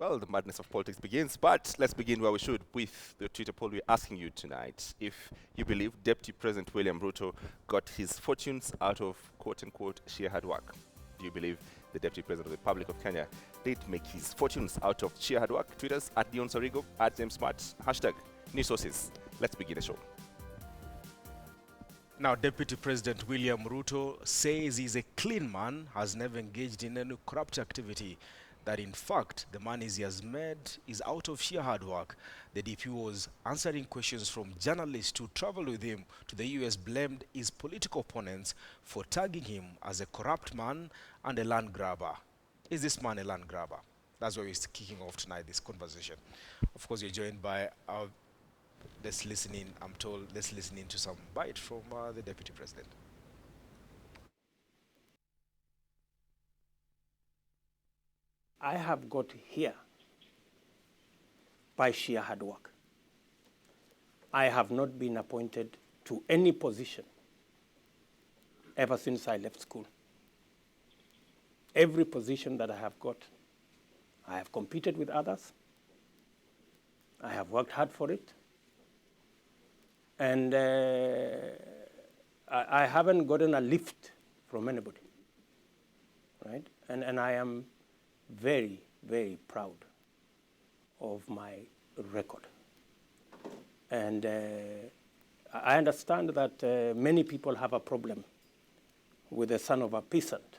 Well, the madness of politics begins, but let's begin where we should with the Twitter poll. We're asking you tonight if you believe Deputy President William Ruto got his fortunes out of quote-unquote sheer hard work. Do you believe the Deputy President of the Republic of Kenya did make his fortunes out of sheer hard work? Tweet us at Dion Sorigo, at James Smart, hashtag news sources. Let's begin the show. Now, Deputy President William Ruto says he's a clean man, has never engaged in any corrupt activity, that in fact the monies he has made is out of sheer hard work. The DP was answering questions from journalists who traveled with him to the US, blamed his political opponents for tagging him as a corrupt man and a land grabber. Is this man a land grabber? That's why we're kicking off tonight, this conversation. Of course, you're joined by our let's listen in to some bite from the Deputy President. I have got here by sheer hard work. I have not been appointed to any position ever since I left school. Every position that I have got, I have competed with others. I have worked hard for it. And I haven't gotten a lift from anybody, right? And I am very, very proud of my record. And I understand that many people have a problem with the son of a peasant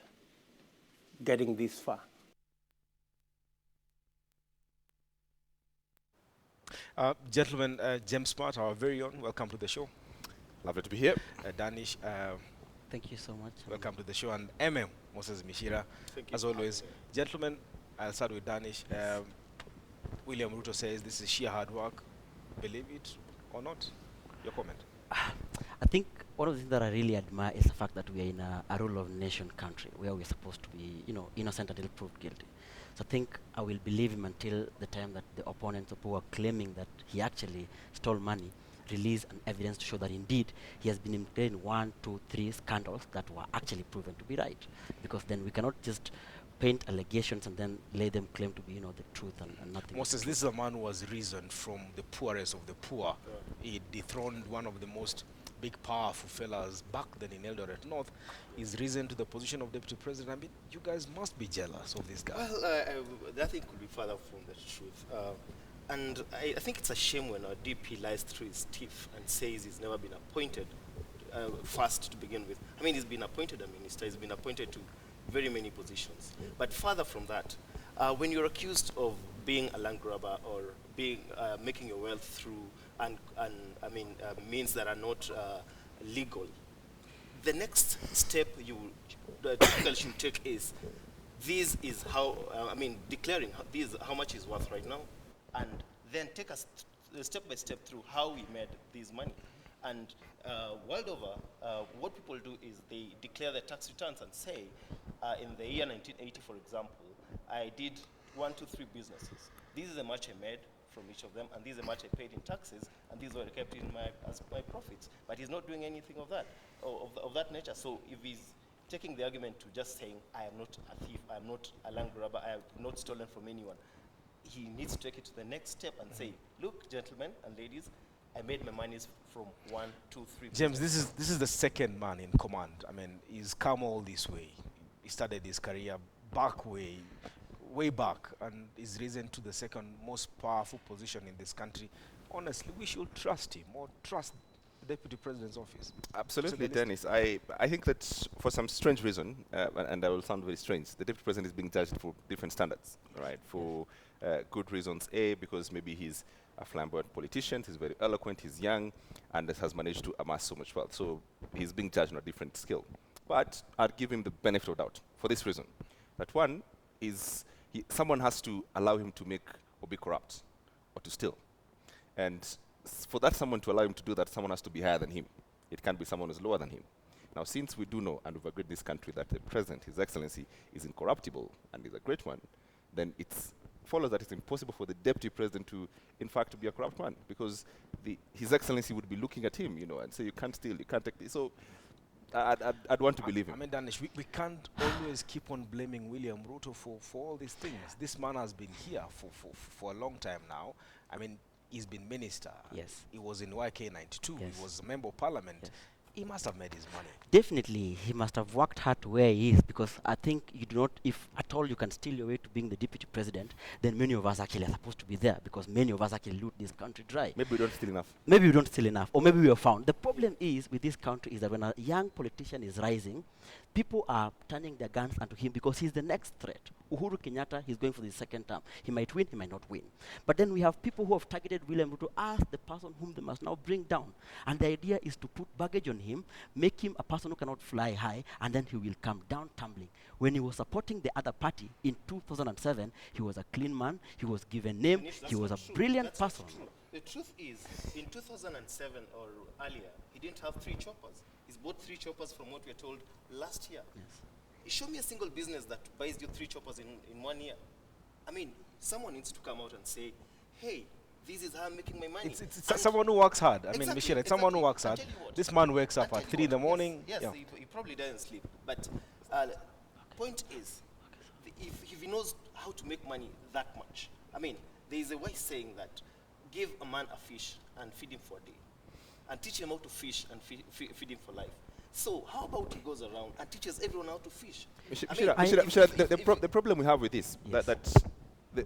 getting this far. Gentlemen, James Smart, our very own, welcome to the show. Lovely to be here. Danish, thank you so much. Welcome to the show. And Moses Mishira, as always. Gentlemen, I'll start with Danish. William Ruto says this is sheer hard work. Believe it or not? Your comment. I think one of the things that I really admire is the fact that we are in a rule of nation country where we're supposed to be, innocent until proved guilty. So I think I will believe him until the time that the opponents who are claiming that he actually stole money release an evidence to show that indeed he has been involved in 1, 2, 3 scandals that were actually proven to be right. Because then we cannot just paint allegations and then lay them claim to be, the truth and nothing. Moses, this is a man who was risen from the poorest of the poor. He dethroned one of the most big, powerful fellas back then in Eldoret North. He's risen to the position of deputy president. I mean, you guys must be jealous of this guy. Well, nothing could be further from the truth. And I think it's a shame when our DP lies through his teeth and says he's never been appointed first to begin with. I mean, he's been appointed a minister. He's been appointed to very many positions. But further from that, when you're accused of being a land grabber or being making your wealth through means that are not legal, the next step you should take is this is how declaring this how much is worth right now, and then take us step by step through how we made this money. And world over, what people do is they declare their tax returns and say, in the year 1980, for example, I did 1, 2, 3 businesses. This is how much I made from each of them, and this is how much I paid in taxes, and these were kept in as my profits. But he's not doing anything of that, of that nature. So if he's taking the argument to just saying, I am not a thief, I am not a land grabber, I have not stolen from anyone, he needs to take it to the next step and say, look, gentlemen and ladies, I made my monies from 1, 2, 3. James, this is the second man in command. I mean, he's come all this way. He started his career way back, and is risen to the second most powerful position in this country. Honestly, we should trust him or trust the deputy president's office. Absolutely, Dennis. I think that for some strange reason, and I will sound very strange, the deputy president is being judged for different standards, right? For good reasons. A, because maybe he's a flamboyant politician, he's very eloquent, he's young, and has managed to amass so much wealth. So he's being judged on a different scale. But I'd give him the benefit of doubt for this reason. That one is someone has to allow him to make or be corrupt or to steal. And for that someone to allow him to do that, someone has to be higher than him. It can't be someone who's lower than him. Now, since we do know and we've agreed in this country that the president, His Excellency, is incorruptible and is a great one, then it follows that it's impossible for the deputy president to, in fact, be a corrupt man, because His Excellency would be looking at him, and say, you can't steal, you can't take this. So I'd want to believe him. I mean, Danish, we can't always keep on blaming William Ruto for all these things. This man has been here for a long time now. I mean, he's been minister. Yes. He was in YK92. Yes. He was a member of parliament. Yes. He must have made his money. Definitely, he must have worked hard to where he is, because I think you do not, if at all you can steal your way to being the deputy president, then many of us actually are supposed to be there, because many of us actually loot this country dry. Maybe we don't steal enough. Maybe we don't steal enough, or maybe we are found. The problem is with this country is that when a young politician is rising, people are turning their guns onto him because he's the next threat. Uhuru Kenyatta, he's going for the second term. He might win, he might not win. But then we have people who have targeted William Ruto as the person whom they must now bring down. And the idea is to put baggage on him, make him a person who cannot fly high, and then he will come down tumbling. When he was supporting the other party in 2007, he was a clean man, he was given name, Manish, he was a that's not brilliant That's not person. true. The truth is, in 2007 or earlier, he didn't have 3 choppers. He's bought 3 choppers from what we're told last year. Yes. Show me a single business that buys you 3 choppers in 1 year. I mean, someone needs to come out and say, hey, this is how I'm making my money. It's someone who works hard. I mean, Exactly, Michelle, it's someone who exactly. works I'll hard. tell you what. This man wakes I'll up tell at you 3 in the what, morning. Yes, Yeah. he probably doesn't sleep. But point is, if he knows how to make money that much, I mean, there is a wise saying that give a man a fish and feed him for a day, and teach him how to fish and feed him for life. So how about he goes around and teaches everyone how to fish? The problem we have with this, Yes.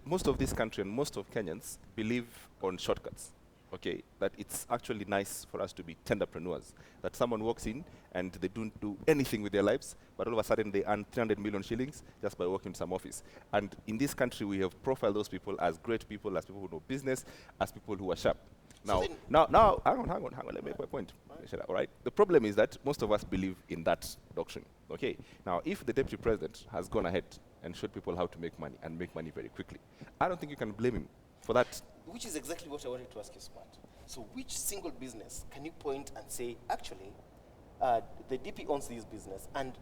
most of this country and most of Kenyans believe on shortcuts. Okay, that it's actually nice for us to be tenderpreneurs. That someone walks in and they don't do anything with their lives, but all of a sudden they earn 300 million shillings just by working in some office. And in this country, we have profiled those people as great people, as people who know business, as people who are sharp. So Now, hang on, let me make my point. All right. The problem is that most of us believe in that doctrine. Okay. Now, if the deputy president has gone ahead and showed people how to make money and make money very quickly, I don't think you can blame him for that. Which is exactly what I wanted to ask you, Smart. So which single business can you point and say, actually, the DP owns this business and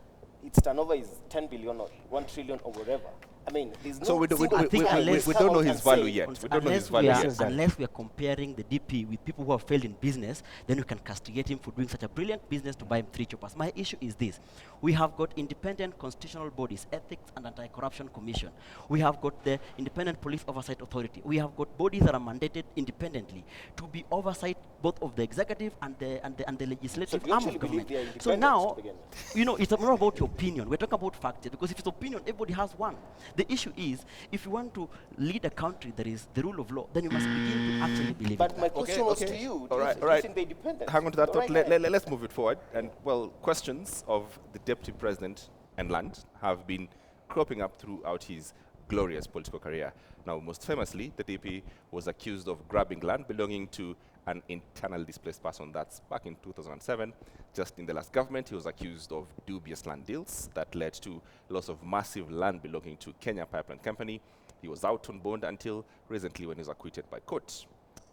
its turnover is 10 billion or 1 trillion or whatever? I mean, there's no So we don't single know business his come out value and say, yet. We don't know his value yet. Unless we are comparing the DP with people who have failed in business, then we can castigate him for doing such a brilliant business to buy him 3 choppers. My issue is this. We have got independent constitutional bodies, Ethics and Anti-Corruption Commission. We have got the Independent Police Oversight Authority. We have got bodies that are mandated independently to be oversight both of the executive and the legislative So you arm actually of believe government. they are So independent now, to begin with? you know, it's not about your opinion. We're talking about facts, because if it's opinion, everybody has one. The issue is, if you want to lead a country that is the rule of law, then you must begin to actually believe But in my that. question was to you. Do you think they're dependent? Hang on to that thought. Right now. Let's move it forward. And, well, questions of the deputy president and land have been cropping up throughout his glorious political career. Now, most famously, the DP was accused of grabbing land belonging to an internal displaced person. That's back in 2007. Just in the last government, he was accused of dubious land deals that led to loss of massive land belonging to Kenya Pipeline Company. He was out on bond until recently when he was acquitted by court.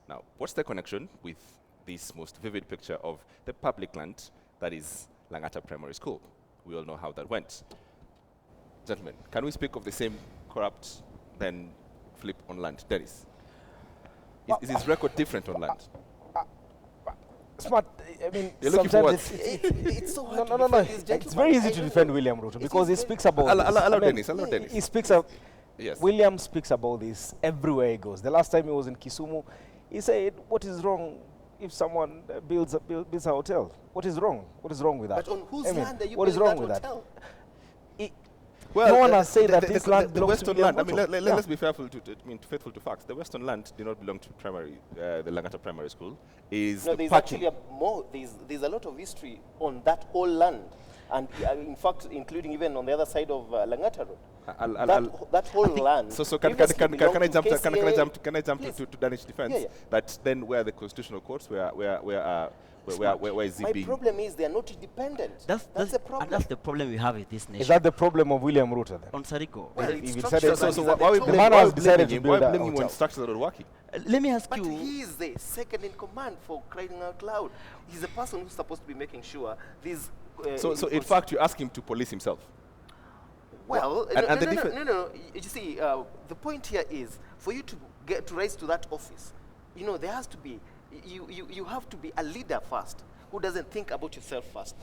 Now, what's the connection with this most vivid picture of the public land that is Langata Primary School? We all know how that went. Gentlemen, can we speak of the same corrupt then flip on land? Dennis, is his record different on land? Smart, I mean, You're looking for sometimes what? It's so hard no, to no. defend these It's gentlemen. very easy I to know. defend William Ruto because he is speaks about this. Allow I mean, Dennis. He speaks of Yes. William speaks about this everywhere he goes. The last time he was in Kisumu, he said, "What is wrong if someone builds a hotel? What is wrong? What is wrong with that? But on whose I mean, land are you what is building wrong that with hotel? No one has said that this land the belongs to Western William land. I mean, Ruto. let's be faithful to facts. The Western land did not belong to the Langata Primary School. Is No, the there's parking. actually there's a lot of history on that whole land, and in fact, including even on the other side of Langata Road. That whole land. So can previously I belonged to jump KCA? can I jump Please. to Danish defense? Yeah. That then where the constitutional courts where is My it being? problem is they are not independent. That's the problem. And that's the problem we have with this nation. Is that the problem of William Ruto then? On Sariko, Well, If it's it structural said it- So and why are we the The blaming man has decided to him? build Why that blaming him when hotel. structures are not working? let me ask But you. he is the second in command for crying out loud. He's the person who's supposed to be making sure these. So in fact, you ask him to police himself. Well, And the no. You see, the point here is for you to get to rise to that office. You know, there has to be you have to be a leader first who doesn't think about yourself first.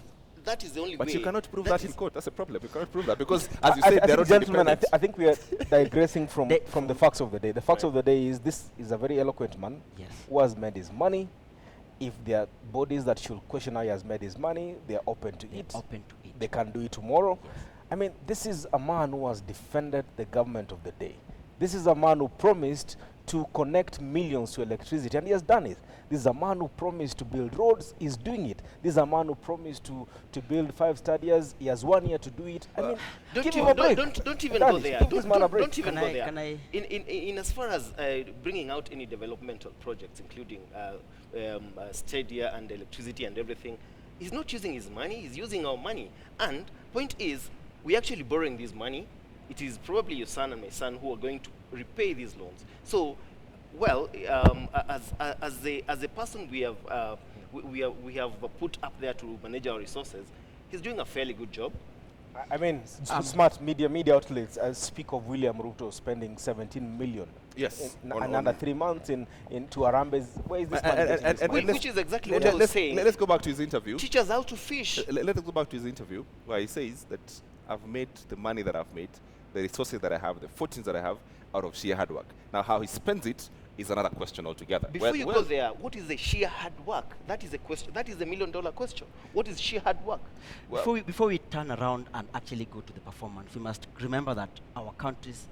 that is the only way. But you cannot prove that that in is- court. That's a problem. You cannot prove that because, as you said, I they're think, not gentlemen, independent. I think we are digressing from They- the facts of the day. The facts Right. of the day is this is a very eloquent man Yes. who has made his money. If there are bodies that should question how he has made his money, they are open to They're it. open to it. They can do it tomorrow. I mean, this is a man who has defended the government of the day. This is a man who promised to connect millions to electricity, and he has done it. This is a man who promised to build roads. He's doing it. This is a man who promised to build 5 stadiums. He has 1 year to do it. I mean, Don't give him even, a break. don't even Done go it. there. Give this man a break. Don't even Can go I- there. can I- In as far as bringing out any developmental projects, including stadia and electricity and everything, he's not using his money. He's using our money. And point is, we're actually borrowing this money. It is probably your son and my son who are going to repay these loans. So, well, as a person we have put up there to manage our resources, he's doing a fairly good job. I mean, smart media outlets speak of William Ruto spending 17 million. Yes, In on- another on- 3 months in to Arambe's. Where is this money getting this money? Which is exactly let- what I was let's- saying. Let's go back to his interview. Teach us how to fish. Let us go back to his interview where he says that I've made the money that I've made, the resources that I have, the fortunes that I have out of sheer hard work. Now, how he spends it is another question altogether. Before you go there, what is the sheer hard work? That is a question. That is the $1 million question. What is sheer hard work? Well- Before we turn around and actually go to the performance, we must remember that our country's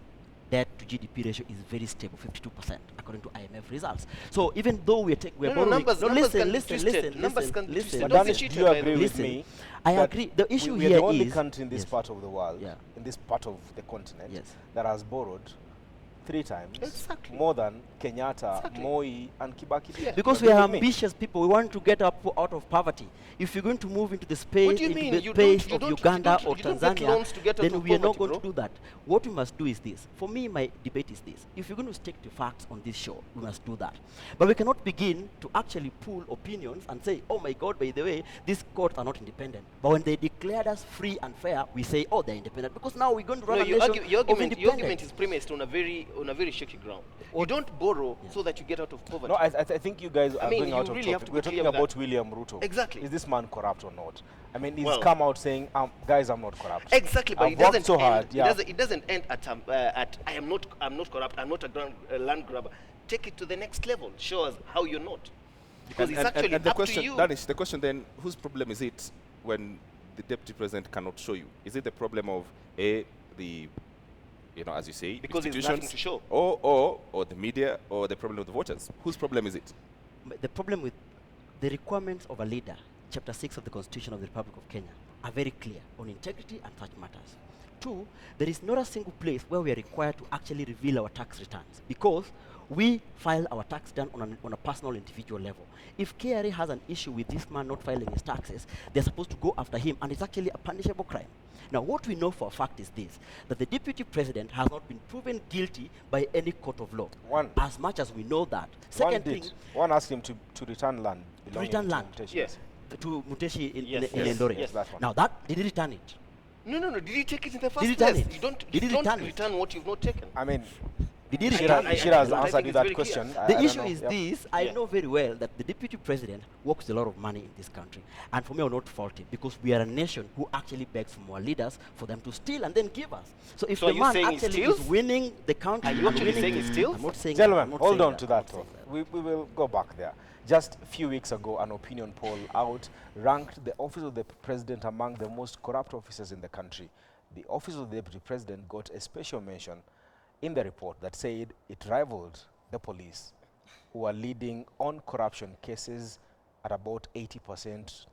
debt to GDP ratio is very stable, 52%, according to IMF results. So even though we're No, borrowing, numbers can be listen, twisted. Numbers can be twisted. But Don't Danish, be do cheated you by agree them. with Listen, me? I that agree. The issue we are here the only is- country in this yes. part of the world, Yeah. in this part of the continent, Yes. that has borrowed 3 times Exactly. more than Kenyatta, Exactly. Moi, and Kibaki did. Because You we are agree with me? ambitious people, we want to get up out of poverty. If you're going to move into the space, What do you into mean? the You space don't- you of don't- you Uganda don't- or you don't get loans to Tanzania, get out then of we are not poverty, going bro. to do that. What we must do is this. For me, my debate is this. If you're going to stick to facts on this show, we must do that. But we cannot begin to actually pull opinions and say, oh my God, by the way, these courts are not independent. But when they declared us free and fair, we say, oh, they're independent. Because now we're going to run No, a your, nation argu- your of argument, your argument independence. is premised on a very shaky ground. You What- don't borrow Yeah. so that you get out of poverty. No, I think you guys are mean, going you out of really have topic. to We're be clear talking with about that. William Ruto. Exactly. Is this man corrupt or not? I mean, he's Well- come out saying, guys, I'm not corrupt. Exactly, but I've it worked doesn't so end. hard. Yeah. It doesn't end at I am not corrupt. I'm not a land grabber. Take it to the next level. Show us how you're not, because it's actually and the up question, to you. Danish, the question then, whose problem is it when the deputy president cannot show you? Is it the problem of the, as you say, Because there's institutions, nothing to show. or the media, or the problem of the voters? Whose problem is it? But the problem with the requirements of a leader, Chapter 6 of the Constitution of the Republic of Kenya, are very clear on integrity and such matters. 2, there is not a single place where we are required to actually reveal our tax returns because we file our tax return on a personal individual level. If KRA has an issue with this man not filing his taxes, they're supposed to go after him, and it's actually a punishable crime. Now, what we know for a fact is this, that the deputy president has not been proven guilty by any court of law. One. As much as we know that. Second One thing, did. One asked him to return land. belonging return to land. Muteshi. Yes. to Muteshi in Yes, Eldoret. yes, that one. Now did he return it? No. Did he take it in the first Did he return place? it? You don't. Did he you don't return it? return what you've not taken. I mean, Did he Shira- return I- it? Shira has I answered think you it's that very clear. question. The I don't issue know. is Yeah. this, I Yeah. know very well that the deputy president works a lot of money in this country. And for me, I will not fault him because we are a nation who actually begs from our leaders for them to steal and then give us. So if So the you man saying he actually steals? is winning the country, Are you and actually winning saying he the- steals? I'm not saying I'm Gentlemen, not hold saying on to I'm that not talk. saying We will go back there. Just a few weeks ago, an opinion poll out ranked the office of the president among the most corrupt officers in the country. The office of the deputy president got a special mention in the report that said it rivaled the police, who are leading on corruption cases at about 80%,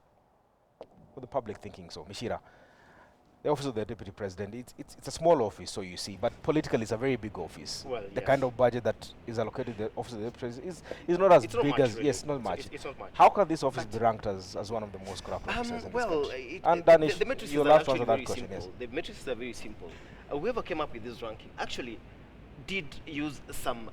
with the public thinking so. Mishira, the office of the deputy president, it's a small office, so you see, but politically it's a very big office. Well, The yes. kind of budget that is allocated to the office of the deputy president is not as It's not big much, as, really. yes, not much. It's not much. How can this office be ranked as one of the most corrupt officers in this Well, country? And Danish, the matrices you'll are have to actually answer that very question, simple. yes. The matrices are very simple. Whoever came up with this ranking actually did use some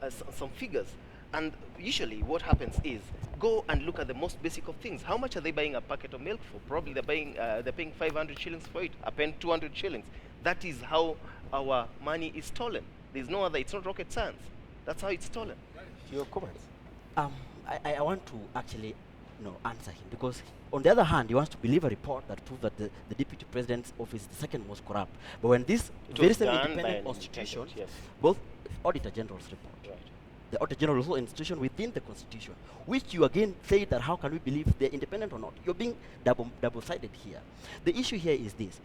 figures. And usually what happens is, go and look at the most basic of things. How much are they buying a packet of milk for? Probably they're paying 500 shillings for it, are paying 200 shillings. That is how our money is stolen. There's no other, it's not rocket science. That's how it's stolen. Your comments? I want to actually answer him because on the other hand, he wants to believe a report that proves that the deputy president's office is the second most corrupt. But when this It very was same done by independent an institution, independent, yes. both Auditor General's report, Right. the Auditor General is also an institution within the Constitution, which you again say that how can we believe they're independent or not? You're being double-sided here. The issue here is this: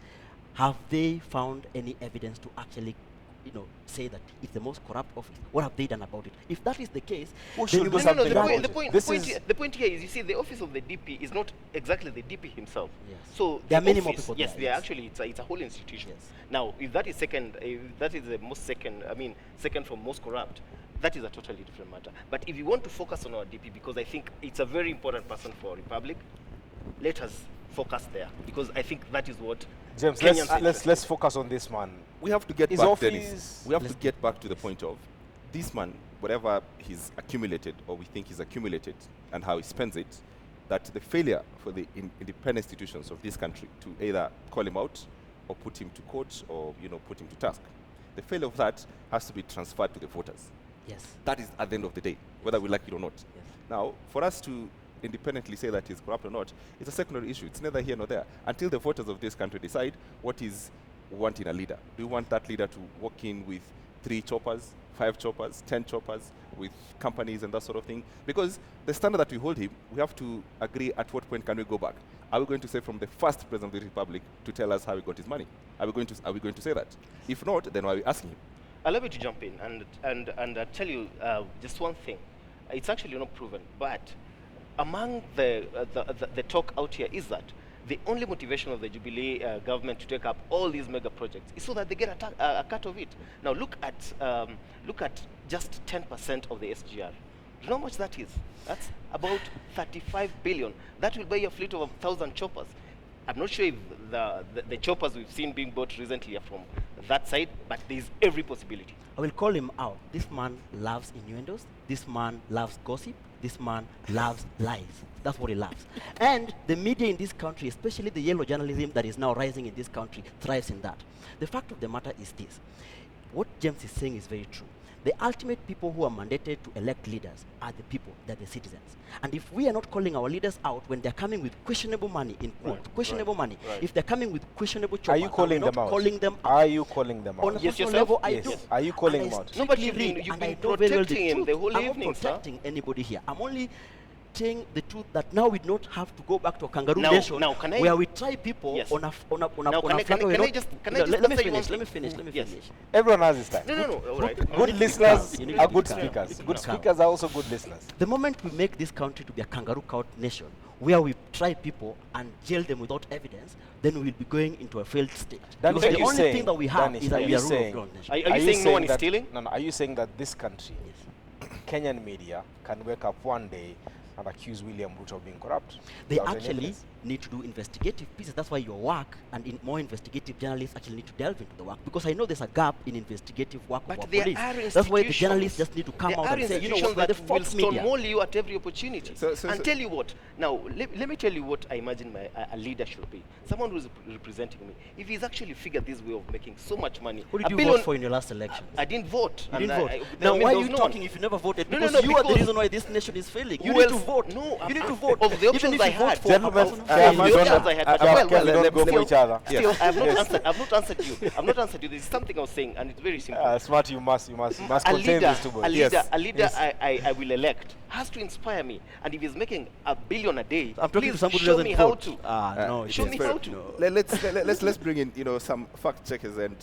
have they found any evidence to actually, say that it's the most corrupt office? What have they done about it? If that is the case, Who then should you do must No, no, something the about point, it? the point, This the point, is- here, the point here is, you see, the office of the DP is not exactly the DP himself. Yes. So There are the many more office- people Yes, there, they are yes. actually, it's a whole institution. Yes. Now, if that is the most second, second from most corrupt, that is a totally different matter. But if you want to focus on our DP, because I think it's a very important person for our republic, let us focus there, because I think that is what James, Kenyans are let's focus on this man. We have to get His back, office- Dennis. We have to get back to the point of this man, whatever he's accumulated or we think he's accumulated and how he spends it, that the failure for the independent institutions of this country to either call him out or put him to court or put him to task, the failure of that has to be transferred to the voters. Yes. That is at the end of the day, whether we like it or not. Yes. Now, for us to independently say that he's corrupt or not, it's a secondary issue. It's neither here nor there until the voters of this country decide what is we want in a leader. Do you want that leader to walk in with 3 choppers, 5 choppers, 10 choppers, with companies and that sort of thing? Because the standard that we hold him, we have to agree at what point can we go back. Are we going to say from the first president of the republic to tell us how he got his money? Are we going to say that? If not, then why are we asking him? Allow me to jump in and tell you just one thing. It's actually not proven, but among the talk out here is that the only motivation of the Jubilee government to take up all these mega projects is so that they get a cut of it. Now look at just 10% of the SGR. Do you know how much that is? That's about 35 billion. That will buy a fleet of 1,000 choppers. I'm not sure if the choppers we've seen being bought recently are from that side, but there's every possibility. I will call him out. This man loves innuendos. This man loves gossip. This man loves lies. That's what he loves. And the media in this country, especially the yellow journalism that is now rising in this country, thrives in that. The fact of the matter is this. What James is saying is very true. The ultimate people who are mandated to elect leaders are the people, they're the citizens. And if we are not calling our leaders out when they're coming with questionable money, in quote, questionable money, if they're coming with questionable choppers, Are you calling them out? calling them out? Are you calling them On a out? Yes, personal yourself? level, I Yes. do. Are you calling And I them out? No, but strictly you've been- read, you've and been I know very well protecting the him the truth. whole I'm evening, not sir. protecting anybody here. I'm only saying the truth that now we don't have to go back to a kangaroo Now- nation now can I- where we try people Yes. on a Now, flat can I way. just- Let me answer you one finish. Let me thing? finish. Yes. Everyone has his time. No, all right. Good listeners You need are to be good calm. speakers. You need to Good be calm. speakers are also good listeners. The moment we make this country to be a kangaroo court nation, where we try people and jail them without evidence, then we will be going into a failed state. Danish, Because are the you only saying- thing that we have Danish, is that are we you are rule saying- of law nation. Are you saying no one is that- stealing? No. Are you saying that this country, Kenyan media, can wake up one day and accuse William Ruto of being corrupt? They without any actually evidence? need to do investigative pieces. That's why your work and more investigative journalists actually need to delve into the work, because I know there's a gap in investigative work of But our there police. are That's why the institutions- journalists just need to come there out are and say, you know institutions what, we're the that will false media. stonewall you at every opportunity. So And tell you what, now, let me tell you what I imagine a leader should be. Someone who's representing me. If he's actually figured this way of making so much money, Who a did you billion- vote for in your last election? I didn't vote. You and didn't vote. I- Now, I mean, why are there you was no talking one. if you never voted? No, Because no, you are the because- reason why this nation is failing. You Who need to else- vote. No, You need to of vote. the Even options if I you vote had. for Gentlemen, a person who I failed. have The don't- options I had. I- Well, Kev, well, we don't go for still- each other. Still, I have not answered you. I've not answered you. There's something I was saying, and it's very simple. Smart, you must a contain leader, these two boys. a leader, Yes. a leader I will elect has to inspire me. And if he's making $1 billion a day, I'm talking to please somebody who show doesn't me how vote. to. No, show it me is how fair. to. No. Let's bring in some fact checkers and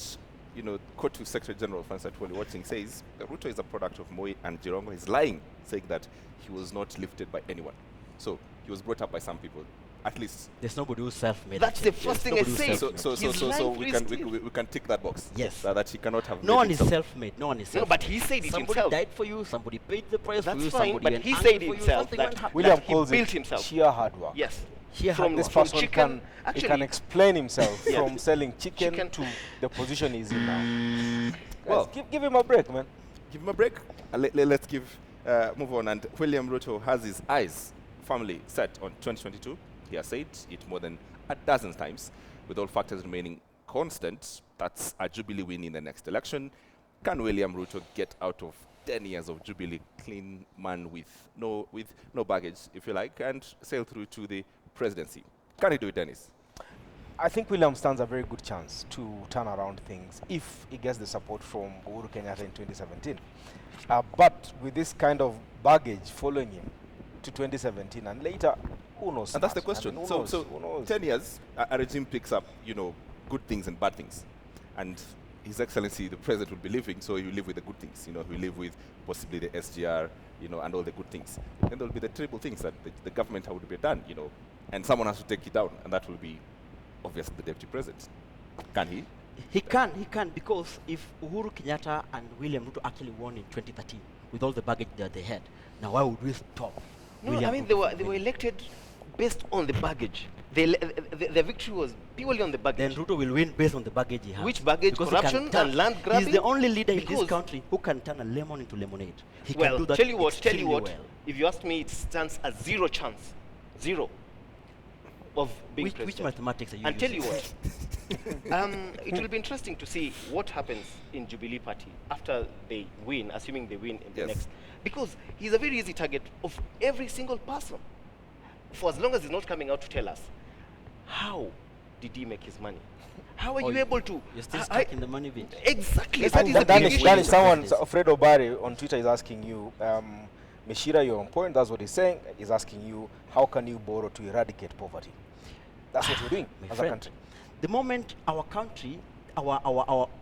quote to Secretary General Francis Atwoli watching says Ruto is a product of Moi and Jirongo. He's lying, saying that he was not lifted by anyone. So he was brought up by some people, at least. There's nobody who's self-made. That's the first thing I Nobody who's say. self-made. So He's we lying can we can tick that box. Yes. That he cannot have. No made one is himself. self-made. No one is No, self-made. but he said it Somebody himself. died for you. Somebody paid the price That's for you. fine, Somebody but went he angry said for you, himself something that went hard. William he calls built it himself. sheer hard work. Yes. Sheer From- hard This work. from person chicken- can actually- he can explain himself Yeah. from selling chicken, Chicken. to the position he's in now. Well, Guys, give him a break, man. give him a break. Let's move on. And William Ruto has his eyes firmly set on 2022. He has said it more than a dozen times, with all factors remaining constant. That's a Jubilee win in the next election. Can William Ruto get out of 10 years of Jubilee clean man with no baggage, if you like, and sail through to the presidency. Can he do it, Dennis? I think William stands a very good chance to turn around things if he gets the support from Uhuru Kenyatta in 2017. But with this kind of baggage following him to 2017 and later, who knows? And that's the question. Who So, knows? so Who knows? 10 years, a regime picks up, good things and bad things. And His Excellency, the President, will be living, so he will live with the good things. He will live with possibly the SGR, and all the good things. Then there will be the terrible things that the government would be done, and someone has to take it down, and that will be obviously the Deputy President. Can he? He can, because if Uhuru Kenyatta and William Ruto actually won in 2013 with all the baggage that they had, now why would we stop? No, William I mean, Ruto they were from elected based on the baggage. The victory was purely on the baggage. Then Ruto will win based on the baggage he has. Which baggage? Because he can Corruption turn- and land grabbing? He's the only leader in this Because- country who can turn a lemon into lemonade. He Well, can do that tell you what, extremely well. if you ask me, it stands a zero chance. Zero. Of being Which president. mathematics are you And tell you using? what, it will be interesting to see what happens in Jubilee Party after they win, assuming they win in the Yes. next. Because he's a very easy target of every single person. For as long as he's not coming out to tell us, how did he make his money? How are Oh, you able to? You're still I- stuck in the money bit. Exactly. That is the That big is issue. someone, so Fred Obari on Twitter is asking you, Mishira, you're on point, that's what he's saying. He's asking you, how can you borrow to eradicate poverty? That's what we're doing My as a friend, country. the moment our country, our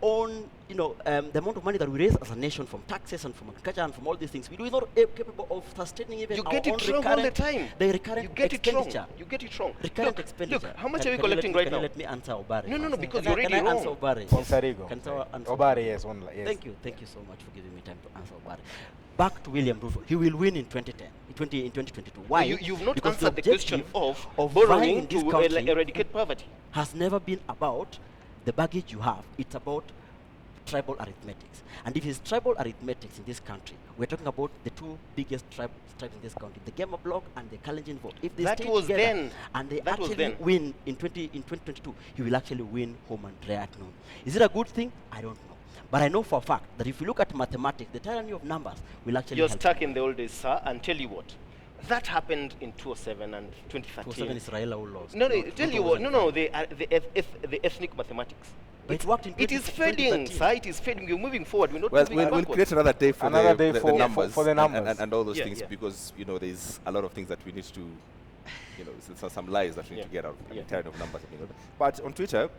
own, the amount of money that we raise as a nation from taxes and from agriculture and from all these things, we're not capable of sustaining even You our get own it wrong all the recurrent, time. the recurrent You get it wrong. expenditure. You get it wrong. Recurrent Look, expenditure. how much Can- are we can you collecting let- right can now? you let me answer Obari? No, no, no, first? because Can I- you're can already I answer wrong. Obari? From Yes. Sarigo. Can I answer Obari, yes, yes. Thank you so much for giving me time to answer Obari. Back to William Ruto. He will win in 2010, in 2022. Why? You've not Because answered the question objective of vying borrowing in this to country eradicate poverty. has never been about the baggage you have. It's about tribal arithmetics. And if it's tribal arithmetics in this country, we're talking about the two biggest tribes in this country, the Gema block and the Kalenjin vote. If they That stay was together then. and they That was actually then. win in 2022, he will actually win home and dry at noon. Is it a good thing? I don't know. But I know for a fact that if you look at mathematics, the tyranny of numbers will actually You're help. stuck in the old days, sir, and tell you what. That happened in 2007 and 2013. 2007 is Raila who lost. No, no, Not- tell Ruto you what. wasn't No, there. the ethnic mathematics. But it worked in It is 2013. fading, sir. It is fading. You're moving forward. We're not Well, moving we'll backwards. create another day for Another the, day the, for- the numbers, for the and- numbers. and all those Yeah, things, yeah. because there's a lot of things that we need to, some lies that we need Yeah. to get out. Yeah. I'm tired of numbers. But on Twitter,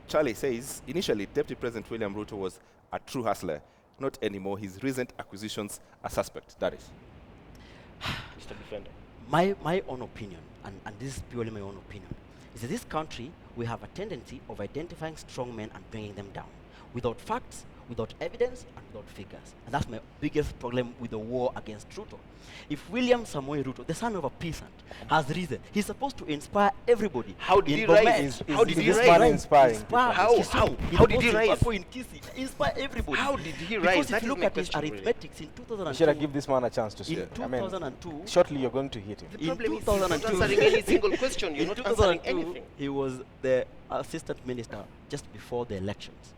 Charlie says initially Deputy President William Ruto was a true hustler. Not anymore. His recent acquisitions are suspect. That is. Mr. Defender. My own opinion, and this is purely my own opinion, is that this country, we have a tendency of identifying strong men and bringing them down without facts, without evidence, and without figures. And that's my biggest problem with the war against Ruto. If William Samoei Ruto, the son of a peasant, has risen, he's supposed to inspire everybody. How did in he rise? Bomet. How did he this rise? man inspiring Inspire people? How? Kisumu. How? He's How did supposed he to rise? Papo in Kisii, inspire everybody. How did he rise? Because That if you is look my at his question, really. arithmetics in You 2002, should have give this man a chance to in speak. I mean, 2002, shortly you're going to hit him. The in problem is you're not 2002 answering any single question. You're in not answering 2002, anything. he was the assistant minister just before the elections.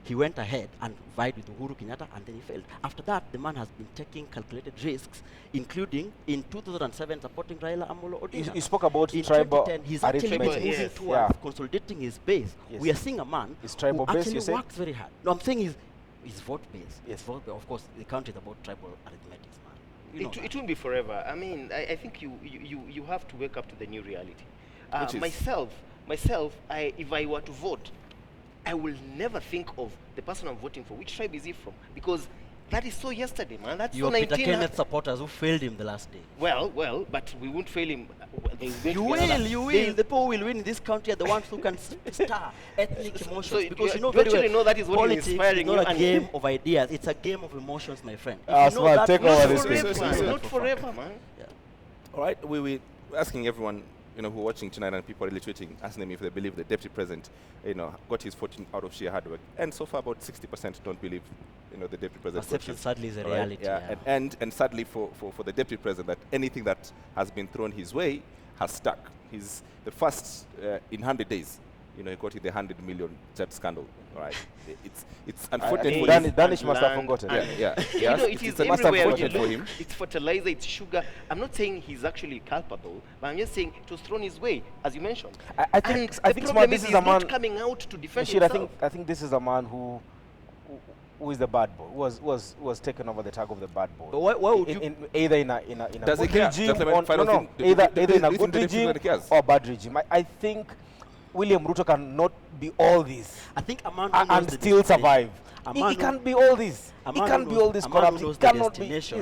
He went ahead and vied with Uhuru Kenyatta, and then he failed. After that, the man has been taking calculated risks, including in 2007 supporting Raila Amolo Odinga. You spoke about In tribal 2010, he's actually been arithmetic. moving Yes. towards Yeah. consolidating his base. Yes. We are seeing a man Is tribal who base, you actually say? works very hard. No, I'm saying his vote base. Yes. His vote base. Of course, the country is about tribal arithmetics, man. You know It that. won't be forever. I mean, I think you have to wake up to the new reality. Which is? Myself, if I were to vote, I will never think of the person I'm voting for. Which tribe is he from? Because that is so yesterday, man. That's Your so Peter 19. Kenneth supporters who failed him the last day. Well, but we won't fail him. There's going You to be another- will. there- The people will win in this country are the ones who can star ethnic emotions. so because you you know you very actually well, know that is what is politics inspiring is not you a and- game of ideas. It's a game of emotions, my friend. If Ah, you know Smart, that, take not over this forever, thing. man. Not forever, man. Yeah. All right, we're asking everyone, who are watching tonight and people are really tweeting, asking them if they believe the deputy president, got his fortune out of sheer hard work. And so far, about 60% don't believe, the deputy president. got Perception his- sadly is a all right, reality. Yeah, Yeah. and sadly for the deputy president, that anything that has been thrown his way has stuck. He's the first in 100 days you know, he got in the 100 million jet scandal, right? It's I unfortunate think for him. Danish must have land forgotten. and- Yeah, You yes, know, it is it's everywhere. When you unfortunate for look, him. it's fertilizer, it's sugar. I'm not saying he's actually culpable, but I'm just saying it was thrown his way, as you mentioned. I think and I the think problem Smart, this is is he's a man. not coming out to defend Bashir, himself. I think this is a man who is the bad boy. Was taken over the tag of the bad boy. But why would you? Either in a Does he good care? regime Gentlemen, or final no, thing, either do in a you good think the regime deputy cares? or bad regime. I think William Ruto cannot be all this I think a man who and knows the still destination- survive. a He man who- can't be all this. a He man who can't be knows- all this a man who corrupt. He knows the cannot be. destination